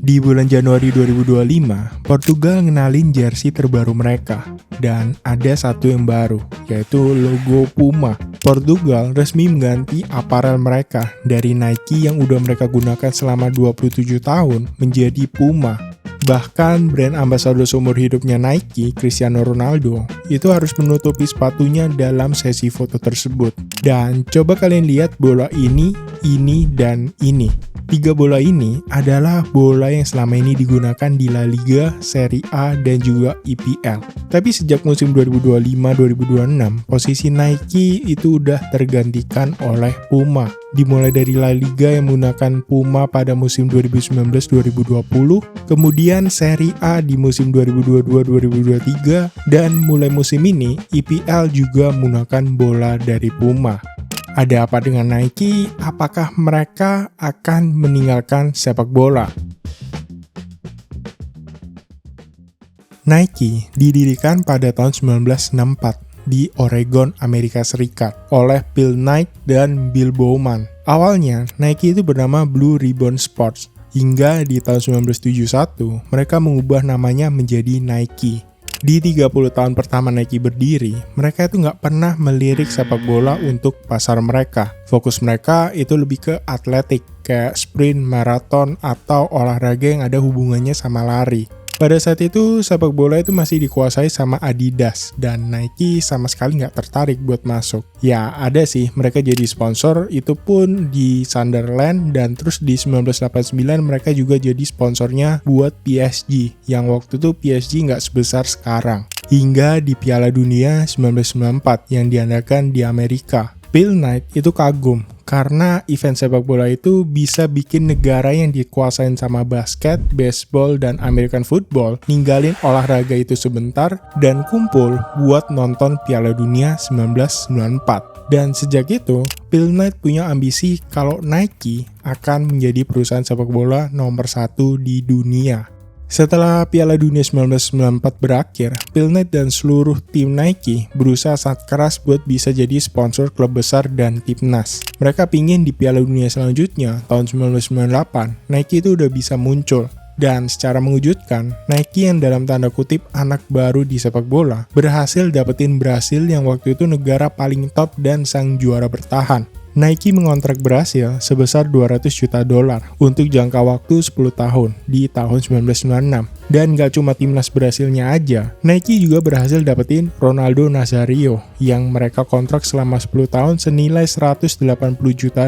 Di bulan Januari 2025, Portugal ngenalin jersey terbaru mereka. Dan ada satu yang baru, yaitu logo Puma. Portugal resmi mengganti aparel mereka dari Nike yang udah mereka gunakan selama 27 tahun menjadi Puma. Bahkan brand ambasador seumur hidupnya Nike, Cristiano Ronaldo, itu harus menutupi sepatunya dalam sesi foto tersebut. Dan coba kalian lihat bola ini, dan ini. 3 bola ini adalah bola yang selama ini digunakan di La Liga, Serie A, dan juga IPL. Tapi sejak musim 2025-2026, posisi Nike itu udah tergantikan oleh Puma. Dimulai dari La Liga yang menggunakan Puma pada musim 2019-2020, kemudian Serie A di musim 2022-2023, dan mulai musim ini IPL juga menggunakan bola dari Puma. Ada apa dengan Nike? Apakah mereka akan meninggalkan sepak bola? Nike didirikan pada tahun 1964 di Oregon, Amerika Serikat oleh Phil Knight dan Bill Bowman. Awalnya, Nike itu bernama Blue Ribbon Sports. Hingga di tahun 1971, mereka mengubah namanya menjadi Nike. Di 30 tahun pertama Nike berdiri, mereka itu nggak pernah melirik sepak bola untuk pasar mereka. Fokus mereka itu lebih ke atletik, kayak sprint, maraton, atau olahraga yang ada hubungannya sama lari. Pada saat itu, sepak bola itu masih dikuasai sama Adidas, dan Nike sama sekali nggak tertarik buat masuk. Ya, ada sih, mereka jadi sponsor, itu pun di Sunderland, dan terus di 1989 mereka juga jadi sponsornya buat PSG, yang waktu itu PSG nggak sebesar sekarang. Hingga di Piala Dunia 1994 yang diadakan di Amerika. Phil Knight itu kagum karena event sepak bola itu bisa bikin negara yang dikuasain sama basket, baseball, dan American football ninggalin olahraga itu sebentar dan kumpul buat nonton Piala Dunia 1994. Dan sejak itu, Phil Knight punya ambisi kalau Nike akan menjadi perusahaan sepak bola nomor 1 di dunia. Setelah Piala Dunia 1994 berakhir, Phil Knight dan seluruh tim Nike berusaha sangat keras buat bisa jadi sponsor klub besar dan timnas. Mereka pingin di Piala Dunia selanjutnya, tahun 1998, Nike itu udah bisa muncul. Dan secara mengejutkan, Nike yang dalam tanda kutip anak baru di sepak bola, berhasil dapetin Brasil yang waktu itu negara paling top dan sang juara bertahan. Nike mengontrak Brasil sebesar $200 juta untuk jangka waktu 10 tahun di tahun 1996. Dan gak cuma timnas Brasilnya aja, Nike juga berhasil dapetin Ronaldo Nazario yang mereka kontrak selama 10 tahun senilai $180 juta.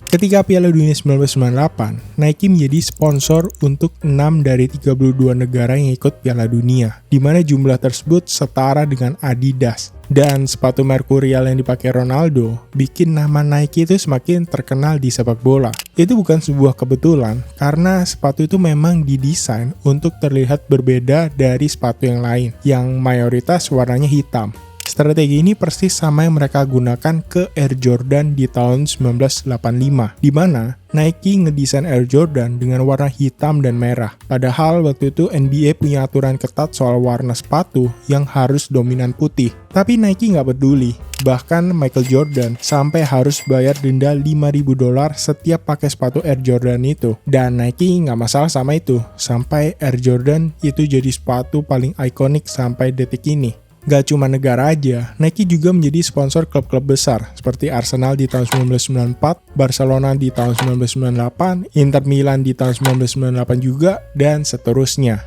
Ketika Piala Dunia 1998, Nike menjadi sponsor untuk 6 dari 32 negara yang ikut Piala Dunia, di mana jumlah tersebut setara dengan Adidas. Dan sepatu merkurial yang dipakai Ronaldo bikin nama Nike itu semakin terkenal di sepak bola. Itu bukan sebuah kebetulan, karena sepatu itu memang didesain untuk terlihat berbeda dari sepatu yang lain, yang mayoritas warnanya hitam. Strategi ini persis sama yang mereka gunakan ke Air Jordan di tahun 1985, di mana Nike ngedesain Air Jordan dengan warna hitam dan merah. Padahal waktu itu NBA punya aturan ketat soal warna sepatu yang harus dominan putih. Tapi Nike nggak peduli. Bahkan Michael Jordan sampai harus bayar denda $5.000 setiap pakai sepatu Air Jordan itu. Dan Nike nggak masalah sama itu. Sampai Air Jordan itu jadi sepatu paling ikonik sampai detik ini. Gak cuma negara aja, Nike juga menjadi sponsor klub-klub besar seperti Arsenal di tahun 1994, Barcelona di tahun 1998, Inter Milan di tahun 1998 juga, dan seterusnya.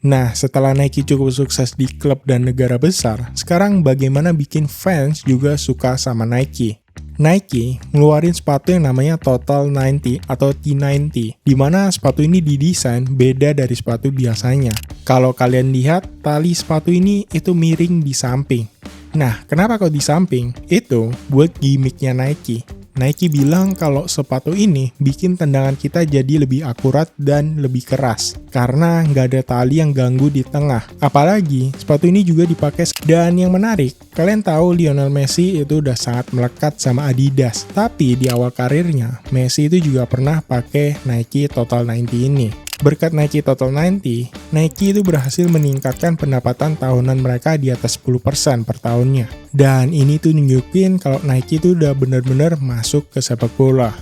Nah, setelah Nike cukup sukses di klub dan negara besar, sekarang bagaimana bikin fans juga suka sama Nike? Nike ngeluarin sepatu yang namanya Total 90 atau T90, di mana sepatu ini didesain beda dari sepatu biasanya. Kalau kalian lihat, tali sepatu ini itu miring di samping. Nah, kenapa kok di samping? Itu buat gimmicknya Nike. Nike bilang kalau sepatu ini bikin tendangan kita jadi lebih akurat dan lebih keras karena nggak ada tali yang ganggu di tengah. Apalagi sepatu ini juga dipakai. Dan yang menarik, kalian tahu Lionel Messi itu udah sangat melekat sama Adidas. Tapi di awal karirnya, Messi itu juga pernah pakai Nike Total 90 ini. Berkat Nike Total 90, Nike itu berhasil meningkatkan pendapatan tahunan mereka di atas 10% per tahunnya. Dan ini tuh nunjukin kalau Nike itu udah benar-benar masuk ke sepak bola.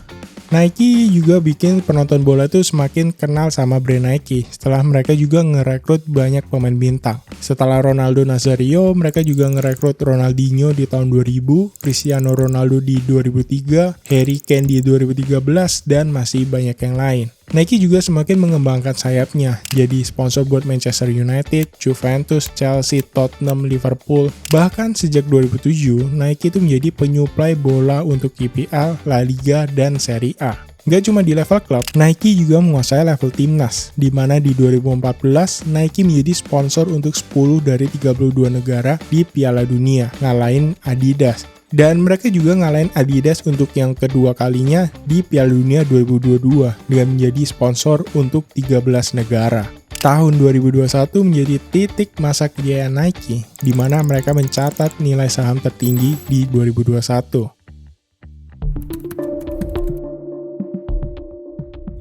Nike juga bikin penonton bola tuh semakin kenal sama brand Nike setelah mereka juga ngerekrut banyak pemain bintang. Setelah Ronaldo Nazario, mereka juga ngerekrut Ronaldinho di tahun 2000, Cristiano Ronaldo di 2003, Harry Kane di 2013, dan masih banyak yang lain. Nike juga semakin mengembangkan sayapnya, jadi sponsor buat Manchester United, Juventus, Chelsea, Tottenham, Liverpool. Bahkan sejak 2007, Nike itu menjadi penyuplai bola untuk IPL, La Liga, dan Serie A. Gak cuma di level klub, Nike juga menguasai level timnas, di mana di 2014, Nike menjadi sponsor untuk 10 dari 32 negara di Piala Dunia, ngalahin Adidas. Dan mereka juga ngalahin Adidas untuk yang kedua kalinya di Piala Dunia 2022 dengan menjadi sponsor untuk 13 negara. Tahun 2021 menjadi titik masa kejayaan Nike, di mana mereka mencatat nilai saham tertinggi di 2021.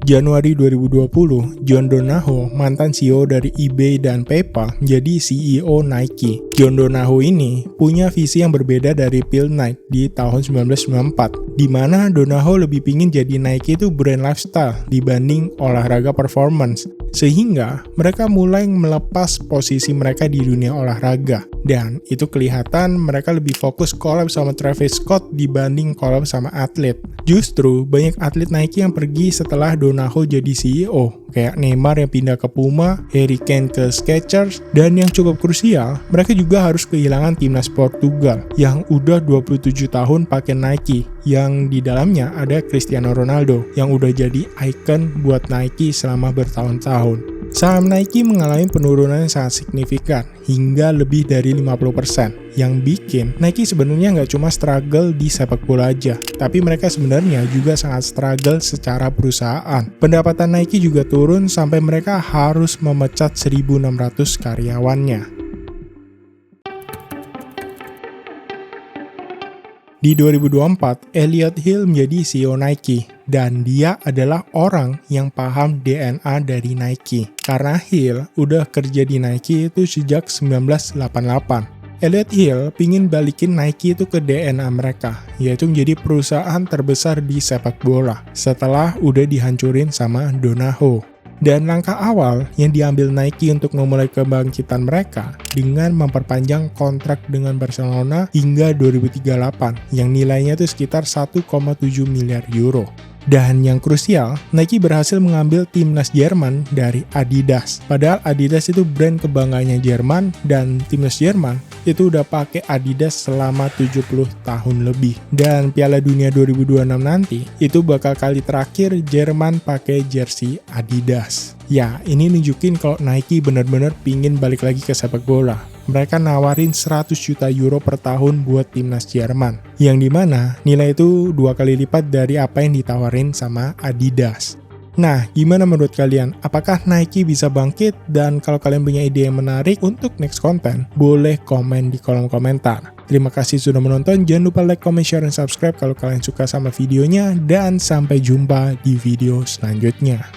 Januari 2020, John Donahoe, mantan CEO dari eBay dan PayPal, menjadi CEO Nike. John Donahoe ini punya visi yang berbeda dari Phil Knight di tahun 1994, di mana Donahoe lebih pingin jadi Nike itu brand lifestyle dibanding olahraga performance. Sehingga mereka mulai melepas posisi mereka di dunia olahraga. Dan itu kelihatan mereka lebih fokus collab sama Travis Scott dibanding collab sama atlet. Justru banyak atlet Nike yang pergi setelah Donahoe jadi CEO, kayak Neymar yang pindah ke Puma, Harry Kane ke Skechers, dan yang cukup krusial, mereka juga harus kehilangan timnas Portugal yang udah 27 tahun pakai Nike, yang di dalamnya ada Cristiano Ronaldo yang udah jadi icon buat Nike selama bertahun-tahun. Saham Nike mengalami penurunan yang sangat signifikan, hingga lebih dari 50%, yang bikin Nike sebenarnya nggak cuma struggle di sepak bola aja, tapi mereka sebenarnya juga sangat struggle secara perusahaan. Pendapatan Nike juga turun sampai mereka harus memecat 1.600 karyawannya. Di 2024, Elliot Hill menjadi CEO Nike, dan dia adalah orang yang paham DNA dari Nike. Karena Hill udah kerja di Nike itu sejak 1988. Elliot Hill pingin balikin Nike itu ke DNA mereka, yaitu menjadi perusahaan terbesar di sepak bola, setelah udah dihancurin sama Donahoe. Dan langkah awal yang diambil Nike untuk memulai kebangkitan mereka dengan memperpanjang kontrak dengan Barcelona hingga 2038 yang nilainya itu sekitar 1,7 miliar euro. Dan yang krusial, Nike berhasil mengambil timnas Jerman dari Adidas. Padahal Adidas itu brand kebanggaannya Jerman, dan timnas Jerman itu udah pakai Adidas selama 70 tahun lebih. Dan Piala Dunia 2026 nanti, itu bakal kali terakhir Jerman pakai jersey Adidas. Ya, ini nunjukin kalau Nike benar-benar pingin balik lagi ke sepak bola. Mereka nawarin 100 juta euro per tahun buat timnas Jerman, yang dimana nilai itu 2 kali lipat dari apa yang ditawarin sama Adidas. Nah, gimana menurut kalian? Apakah Nike bisa bangkit? Dan kalau kalian punya ide yang menarik untuk next content, boleh komen di kolom komentar. Terima kasih sudah menonton, jangan lupa like, comment, share, dan subscribe kalau kalian suka sama videonya, dan sampai jumpa di video selanjutnya.